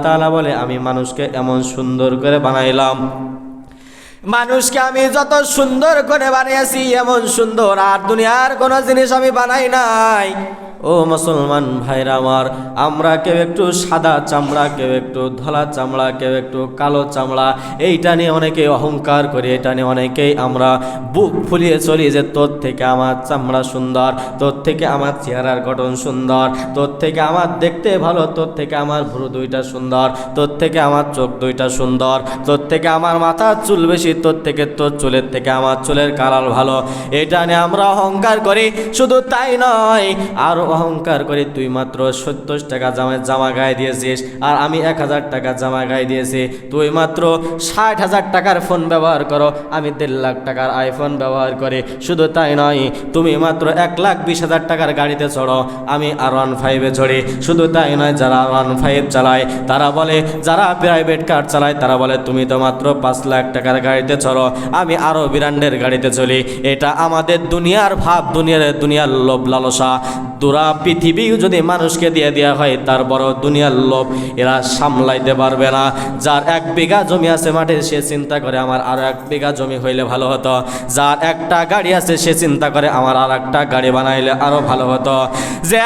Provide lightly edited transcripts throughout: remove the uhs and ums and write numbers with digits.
তাআলা বলে আমি মানুষকে এমন সুন্দর করে বানাইলাম, মানুষকে আমি যত সুন্দর করে বানিয়েছি এমন সুন্দর আর দুনিয়ার কোনো জিনিস আমি বানাই নাই। ও মুসলমান ভাইরা আমার, আমরা কেউ একটু সাদা চামড়া, কেউ একটু ধলা চামড়া, কেউ একটু কালো চামড়া, এইটা নিয়ে অনেকে অহংকার করি, এটা নিয়ে অনেকেই আমরা বুক ফুলিয়ে চলি যে তোর থেকে আমার চামড়া সুন্দর, তোর থেকে আমার চেহারার গঠন সুন্দর, তোর থেকে আমার দেখতে ভালো, তোর থেকে আমার ভ্রু দুইটা সুন্দর, তোর থেকে আমার চোখ দুইটা সুন্দর, তোর থেকে আমার মাথার চুল বেশি, তোর থেকে তোর চুলের থেকে আমার চুলের কালার ভালো, এটা নিয়ে আমরা অহংকার করি। শুধু তাই নয়, আর অহংকার করি তুই মাত্র 70 টাকা জামা গায়ে দিয়েছিস আর আমি 1000 টাকা জামা গায়ে দিয়েছি, তুই মাত্র 60,000 টাকার ফোন ব্যবহার করো, আমি 1.5 লাখ টাকার আইফোন ব্যবহার করি। শুধু তাই নয়, তুমি মাত্র 1,20,000 টাকার গাড়িতে চড়ো, আমি R15-এ চড়ি। শুধু তাই নয়, যারা R15 চালায় তারা বলে, যারা প্রাইভেট কার চালায় তারা বলে তুমি তো মাত্র 5 লাখ টাকার গাড়িতে চড়ো, আমি আরও ব্র্যান্ডের গাড়িতে চলি। এটা আমাদের দুনিয়ার ভাব, দুনিয়ার লোভ লালসা। দুরা পৃথিবী যদি মানুষকে দিয়ে দেওয়া হয়, তার বড় দুনিয়ার লোভ এরা সামলাইতে পারবে না। যার 1 বিঘা জমি আছে মাঠে, সে চিন্তা করে আমার আরো 1 বিঘা জমি হইলে ভালো হতো। যার একটা গাড়ি আছে সে চিন্তা করে আমার আর একটা গাড়ি বানাইলে আরো ভালো হতো। যে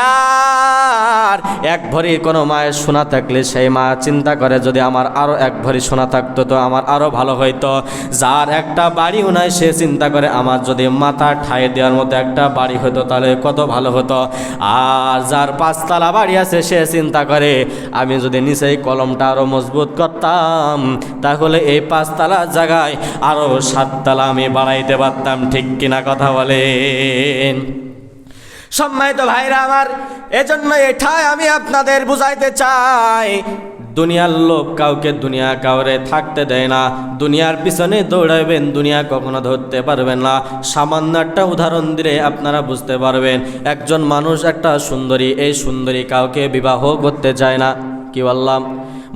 আর 1 ভরি কোনো মায়ের সোনা থাকলে সেই মা চিন্তা করে যদি আমার আরো 1 ভরি সোনা থাকতো তো আমার আরো ভালো হইতো। যার একটা বাড়িও নাই সে চিন্তা করে আমার যদি মাথা ঠাই দেওয়ার মতো একটা বাড়ি হতো তাহলে কত ভালো হতো। আর যার 5 তলা বাড়ি আছে সে চিন্তা করে আমি যদি নিচেই কলমটা আরো মজবুত করতাম তাহলে এই 5 তলার জায়গায় আরো 7 তলা আমি বাড়াইতে পারতাম। ঠিক কিনা কথা বলেন? সম্মানিত ভাইরা আমার, এজন্য এটাই আমি আপনাদের বুঝাইতে চাই, দুনিয়ার লোভ কাউরে থাকতে দেয় না। দুনিয়ার পিছনে দৌড়াবেন, দুনিয়া কখনো ধরতে পারবেন না। সামান্য একটা উদাহরণ দিলে আপনারা বুঝতে পারবেন। একজন মানুষ একটা সুন্দরী, এই সুন্দরী কাউকে বিবাহ করতে চায় না। কি বললাম?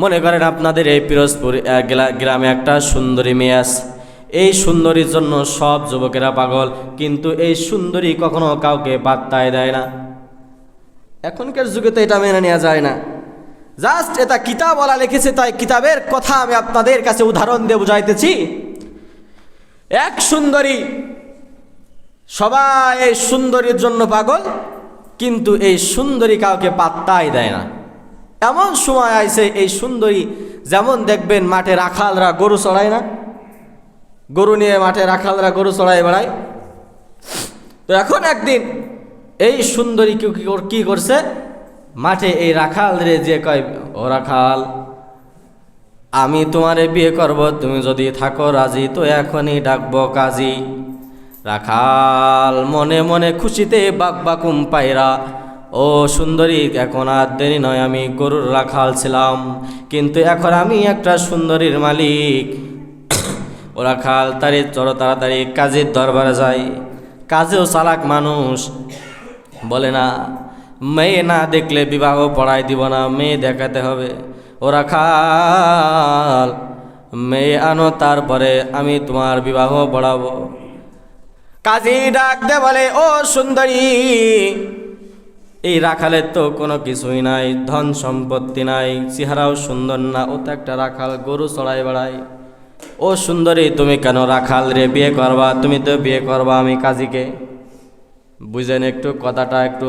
মনে করেন আপনাদের এই পিরোজপুর গ্রামে একটা সুন্দরী মেয়ে আছে, এই সুন্দরীর জন্য সব যুবকেরা পাগল, কিন্তু এই সুন্দরী কখনো কাউকে পাত্তাই দেয় না। এখনকার যুগে তো এটা মেনে নেওয়া যায় না। জাস্ট এটা কিতাবওয়ালা লিখেছে, তাই কিতাবের কথা আমি আপনাদের কাছে উদাহরণ দিয়ে বুঝাইতেছি। এক সুন্দরী, সবাই এই সুন্দরীর জন্য পাগল, কিন্তু এই সুন্দরী কাউকে পাত্তাই দেয় না। এমন সময় আইছে, এই সুন্দরী যেমন দেখবেন মাঠে রাখালরা গরু চড়ায় না, গরু নিয়ে মাঠে রাখালরা গরু চড়ায় বেড়ায়। তো এখন একদিন এই সুন্দরী কি করছে, মাঠে এই রাখাল রে যে কয়, ও রাখাল, আমি তোমারে বিয়ে করব, তুমি যদি থাকো রাজি তো এখনই ডাকবো কাজী। রাখাল মনে মনে খুশিতে বাকুম পায়রা, ও সুন্দরী, এখন আর দেরি নয়, আমি গরুর রাখাল ছিলাম কিন্তু এখন আমি একটা সুন্দরীর মালিক। ও রাখাল তাড়াতাড়ি কাজীর দরবারে যায়। কাজেও চালাক মানুষ, বলে না মেয়ে না দেখলে বিবাহ পড়াই দিব না, মেয়ে দেখাতে হবে। ও রাখাল, মেয়ে আনো, তারপরে আমি তোমার বিবাহ পড়াবো। কাজী ডাক দে বলে, ও সুন্দরী, এই রাখালের তো কোনো কিছুই নাই, ধন সম্পত্তি নাই, চেহারাও সুন্দর না, ও তো একটা রাখাল, গরু চড়াই বেড়ায়। ও সুন্দরী, তুমি কেন রাখাল রে বিয়ে করবা? তুমি তো বিয়ে করবা আমি কাজীকে। বুঝেন, একটু কথাটা একটু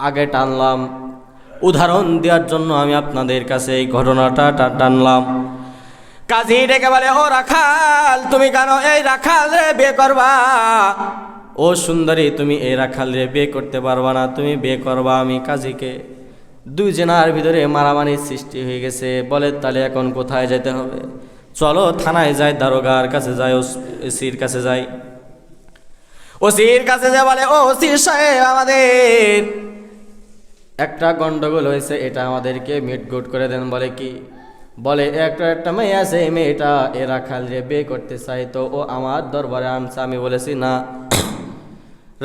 আগে টানলাম, উদাহরণ দেওয়ার জন্য আমি আপনাদের কাছে এই ঘটনাটা টানলাম। কাজী ডেকে বলে, ও রাখাল, তুমি কেন এই রাখাল রে বিয়ে করবা? ও সুন্দরী, তুমি এই রাখাল রে বিয়ে করতে পারবা না, তুমি বিয়ে করবা আমি কাজীকে। দুই জনের ভিতরে মারামারির সৃষ্টি হয়ে গেছে। বলে তাহলে এখন কোথায় যেতে হবে? চলো থানায় যাই, দারোগার কাছে যাই, ওসির কাছে যাই। ওসির কাছে যা বলে, ও ওসি সাহেব, আমাদের একটা গন্ডগোল হয়েছে, এটা আমাদেরকে মিটগুট করে দেন। বলে কি? বলে একটা মেয়ে আছে, এই মেয়েটা এ রাখাল রে বিয়ে করতে চাই, তো ও আমার দরবারে আনছে। আমি বলেছি না,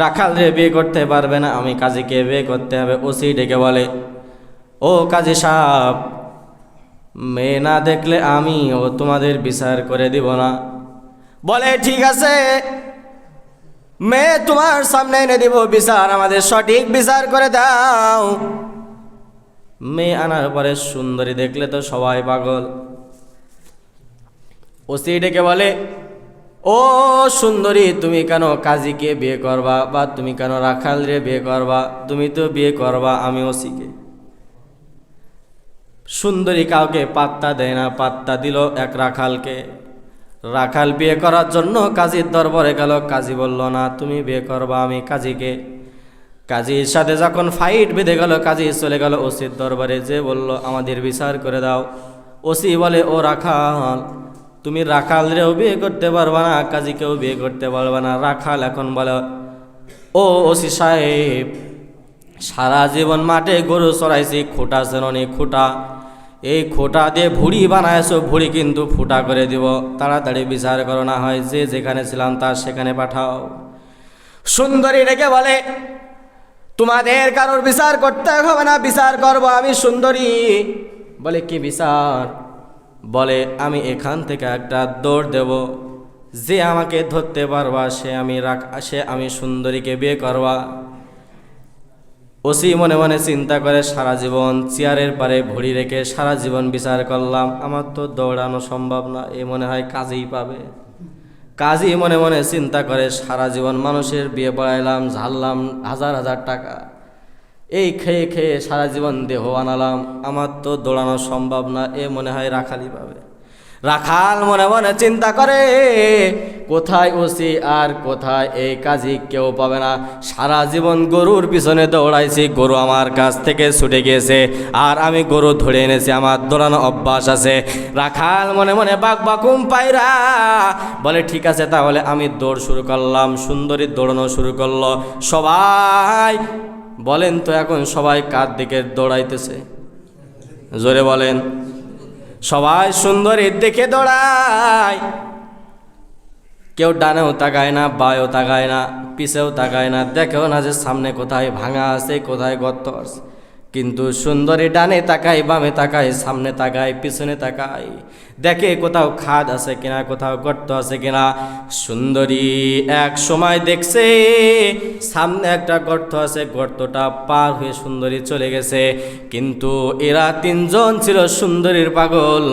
রাখাল রে বিয়ে করতে পারবে না, আমি কাজীকে বিয়ে করতে হবে। ওসি ডেকে বলে, ও কাজী সাহেব, মেয়ে না দেখলে আমি ও তোমাদের বিচার করে দিব না। বলে ঠিক আছে, মেয়ে তোমার সামনে এনে দিব, বিচার আমাদের সঠিক বিচার করে দাও। মেয়ে আনার পরে সুন্দরী দেখলে তো সবাই পাগল। ওসি ডেকে বলে, ও সুন্দরী, তুমি কেন কাজীকে বিয়ে করবা, বা তুমি কেন রাখালরে বিয়ে করবা? তুমি তো বিয়ে করবা আমি ওসিকে। সুন্দরী কাউকে পাত্তা দেয় না, পাত্তা দিল এক রাখালকে। রাখাল বিয়ে করার জন্য কাজীর দরবারে গেল। কাজী বলল, না, তুমি বিয়ে করবা আমি কাজীকে। কাজীর সাথে যখন ফাইট বেঁধে গেল, কাজী চলে গেল ওসির দরবারে, যে বলল, আমাদের বিচার করে দাও। ওসি বলে, ও রাখাল, তুমি রাখালরেও বিয়ে করতে পারবা না, কাজীকেও বিয়ে করতে পারবা না। রাখাল এখন বলে, ও ওসি সাহেব, সারা জীবন মাঠে গরু চড়াইছি, খোটা চেননি, খোটা, এই খোটা দিয়ে ভুড়ি বানাইছো, ভুড়ি কিন্তু ফুটা করে দিব, তাড়াতাড়ি বিচার করো, না হয় যে যেখানে ছিলাম তার সেখানে পাঠাও। সুন্দরী ডেকে বলে, তোমাদের কারোর বিচার করতে হবে না, বিচার করব আমি সুন্দরী। বলে, কি বিচার? বলে, আমি এখান থেকে একটা দৌড় দেব, যে আমাকে ধরতে পারবা সে আমি সুন্দরীকে বিয়ে করবা। ওসি মনে মনে চিন্তা করে, সারা জীবন চেয়ারের পারে ভুড়ি রেখে সারা জীবন বিচার করলাম, আমার তো দৌড়ানো সম্ভব না, এ মনে হয় কাজেই পাবে। কাজী মনে মনে চিন্তা করে, সারা জীবন মানুষের বিয়ে পড়াইলাম, ঝাড়লাম হাজার হাজার টাকা, এই খেয়ে খেয়ে সারা জীবন দেহ আনালাম, আমার তো দৌড়ানো সম্ভব না, এ মনে হয় রাখালই পাবে। রাখাল মনে মনে চিন্তা করে, কোথায় ওসি আর কোথায় এই কাজী, কেউ পাবে না। সারা জীবন গরুর পিছনে দৌড়াইছি, গরু আমার কাছ থেকে ছুটে গিয়েছে, আর আমি গরু ধরে এনেছি, আমার দৌড়ানো অভ্যাস আছে। রাখাল মনে মনে বাকুম পায়রা বলে, ঠিক আছে, তাহলে আমি দৌড় শুরু করলাম। সুন্দরী দৌড়ানো শুরু করলো। সবাই বলেন তো এখন সবাই কার দিকে দৌড়াইতেছে? জোরে বলেন। সবাই সুন্দরীর দিকে দৌড়ায়। কেউ ডানেও তাকায় না, বাঁয়েও তাকায় না, পিছেও তাকায় না, দেখেও না যে সামনে কোথায় ভাঙা আছে, কোথায় গর্ত আছে। কিন্তু সুন্দরী ডানে তাকায়, বামে তাকায়, সামনে তাকায়, পিছনে তাকায়, দেখে কোথাও খাদ আছে কিনা, কোথাও গর্ত আছে কিনা। সুন্দরী এক সময় দেখছে সামনে একটা গর্ত আছে, গর্তটা পার হয়ে সুন্দরী চলে গেছে। কিন্তু এরা তিনজন ছিল সুন্দরীর পাগল।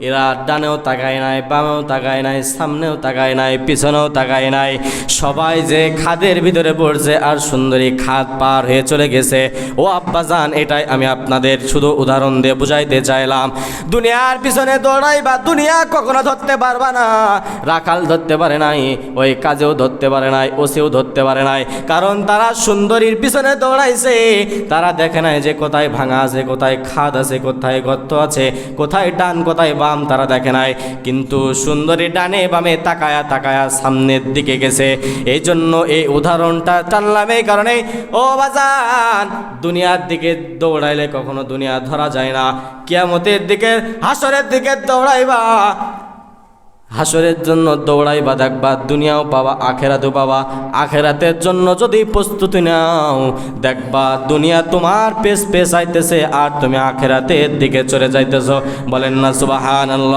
এরা ডানেও তাকায় নাই, বামেও তাকায় নাই, সামনেও তাকায় নাই, পিছনেও তাকায় নাই। সবাই যে খাদের ভিতরে পড়ছে, আর সুন্দরী খাদ পার হয়ে চলে গেছে। ও আব্বাজান, এটাই আমি আপনাদের শুধু উদাহরণ দিয়ে বুঝাইতে চাইলাম। দুনিয়ার পিছনে দৌড়াইবা, দুনিয়া কখনো ধরতে পারবা না। রাখাল ধরতে পারে নাই, ওই কাজেও ধরতে পারে নাই, ওসিও ধরতে পারে নাই, কারণ তারা সুন্দরীর পিছনে দৌড়াইছে। তারা দেখে নাই যে কোথায় ভাঙা আছে, কোথায় খাদ আছে, কোথায় গর্ত আছে, কোথায় ডান কোথায় বাম, তারা দেখে নাই। কিন্তু সুন্দরী ডানে বামে তাকায়া তাকায়া সামনের দিকে গেছে। এই জন্য এই উদাহরণটা টানলাম এই কারণে, ও বাজান, দুনিয়ার দিকে দৌড়াইলে কখনো দুনিয়া ধরা যায় না। কিয়ামতের দিকে, হাসরের দিকে দৌড়াইবা, হাসরের জন্য দৌড়াইবা, দেখবা দুনিয়াও পাবা, আখেরাতেও পাবা। আখেরাতের জন্য যদি প্রস্তুতি নাও, দেখবা দুনিয়া তোমার পেছ পেছ আইতেছে, আর তুমি আখেরাতের দিকে চলে যাইতেছ। বলেন না সুবহানাল্লাহ।